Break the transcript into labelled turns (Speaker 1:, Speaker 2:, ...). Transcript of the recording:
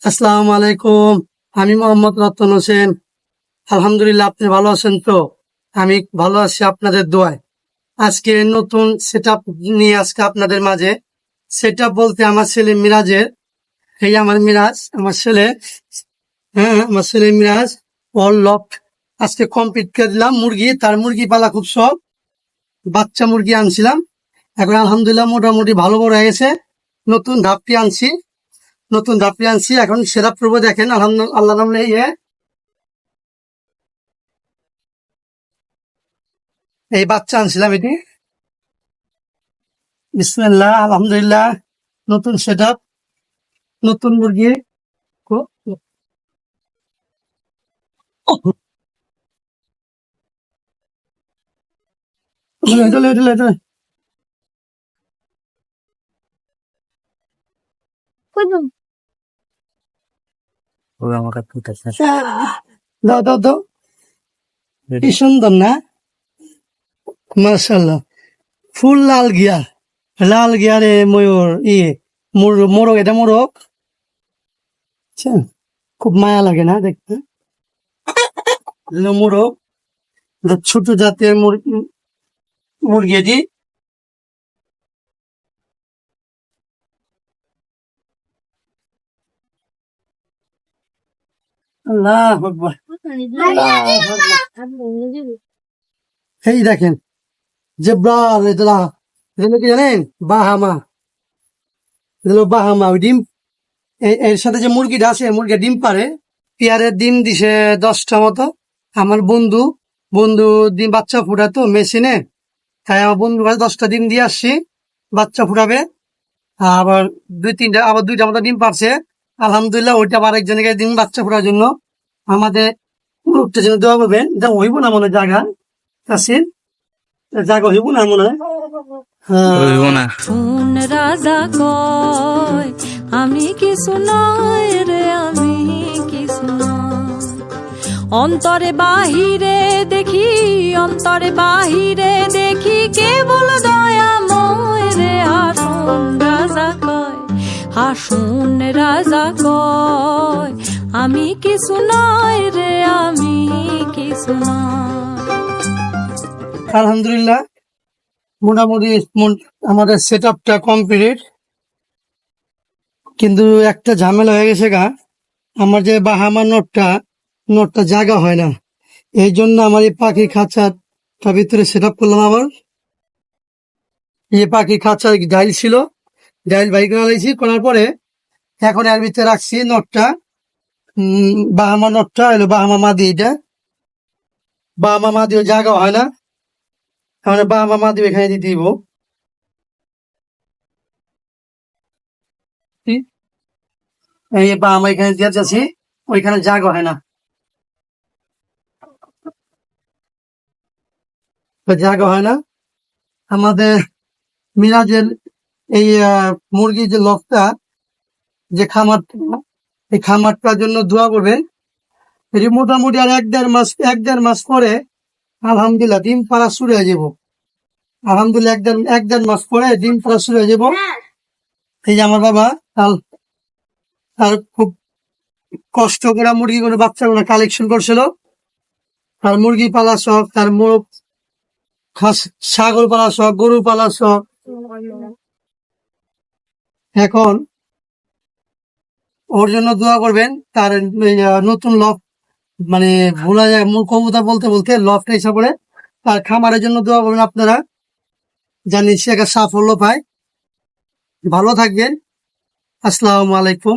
Speaker 1: আসসালামু আলাইকুম। আমি মোহাম্মদ রতন হোসেন। আলহামদুলিল্লাহ, আপনি ভালো আছেন তো? আমি ভালো আছি আপনাদের দোয়ায়। আজকে নতুন সেট আপ নিয়ে আজকে আপনাদের মাঝে। সেট আপ বলতে আমার ছেলে মিরাজের, এই আমার মিরাজ, আমার ছেলে, হ্যাঁ আমার ছেলে মিরাজ, ওর লফট আজকে কমপ্লিট করে দিলাম। তার মুরগি পালা খুব শখ, বাচ্চা মুরগি আনছিলাম। এখন আলহামদুলিল্লাহ মোটামুটি ভালো বড় হয়ে গেছে। নতুন ধাপটি আনছি, এখন সেট আপ করবো। দেখেন আলহামদুলিল্লাহ, আল্লাহ নামে এই বাচ্চা আনছিলাম এটি। বিসমিল্লাহ, আলহামদুলিল্লাহ, নতুন সেট আপ, নতুন মুরগি। দাও দাও দাও, কি সুন্দর না? মার্শাল্লাহ, ফুল লাল গিয়ার, লাল গিয়ারে ময়ূর, মোরগ, এটা মোরগ। বুঝছেন? খুব মায়া লাগে না দেখতে? মোরগ, এটা ছোট জাতের মুরগি এটি। আল্লাহ আকবার। এই দেখেন, জেব্রাল, এটা কি জানেন? Bahama, Bahama. ওই ডিম, এর সাথে যে মুরগিটা আছে, মুরগি ডিম পারে। পেয়ারের ডিম দিছে 10টা মতো। আমার বন্ধু বন্ধু ডিম বাচ্চা ফুটাতো মেশিনে, তাই আমার বন্ধু কাছে 10টা ডিম দিয়ে আসছি, বাচ্চা ফুটাবে। আবার দুইটা মতো ডিম পারছে। আলহামদুলিল্লাহ, ওইটা আবার একজনকে ডিম বাচ্চা ফোটার জন্য আমাদের গ্রুপটা জন্য দেওয়া করবেন। এটা হইব না মনে হয় জায়গা, কাছে জায়গা হইব না মনে হয়।
Speaker 2: হইব না।
Speaker 3: শুন রাজা কয় আমি কিছু নয় রে, আমি কিছু নয়। অন্তরে বাহিরে দেখি, অন্তরে বাহিরে দেখি কেবল দয়াময় রে। হাসুন রাজা কয়, হাসুন রাজা কয় আমি কিছু নয় রে, আমি কিছু নয়।
Speaker 1: আলহামদুলিল্লাহ, মোটামুটি আমাদের সেট আপটা কমপ্লিট। কিন্তু একটা ঝামেলা হয়ে গেছে গা, আমার যে বাহামা নোটটা জায়গা হয় না। এই জন্য আমার এই পাখির খাঁচাটা ভিতরে সেট আপ করলাম। আবার এই পাখির খাঁচা ডাইল ছিল, ডাইল বাই করার পরে এখন এর ভিতরে রাখছি নোটটা। বাহামা নোটটা এলো বাহামা মাদি। এটা বাহামা মাদিও জায়গা হয় না, আমরা বাহামা মাদি এখানে দিয়ে দিব। এই বাহামা এখানে দিয়ে যাচ্ছি, ওইখানে জায়গা হয় না, জায়গা হয় না। আমাদের মিরাজের এই মুরগির যে লফটা, যে খামারটা, এই খামারটার জন্য দোয়া করবেন। এটি মোটামুটি আর এক দেড় মাস পরে আলহামদুলিল্লাহ ডিম পাড়া শুরু হয়ে যাব। আলহামদুলিল্লাহ এক দেড় মাস পরে ডিম পাড়া শুরু হয়ে যাব। এই যে আমার বাবা তার খুব কষ্ট করে মুরগিগুলো, বাচ্চাগুলো কালেকশন করছিল। তার মুরগি পালা শখ, তার ছাগল পালা শখ, গরু পালা শখ। এখন ওর জন্য দোয়া করবেন। তার নতুন লফট, মানে ভোলা যায় মূল কবুতর বলতে বলতে লফট হিসাব করে তার খামারের জন্য দোয়া করবেন আপনারা, জানি সে একটা সাফল্য পায়। ভালো থাকবেন। আসসালামু আলাইকুম।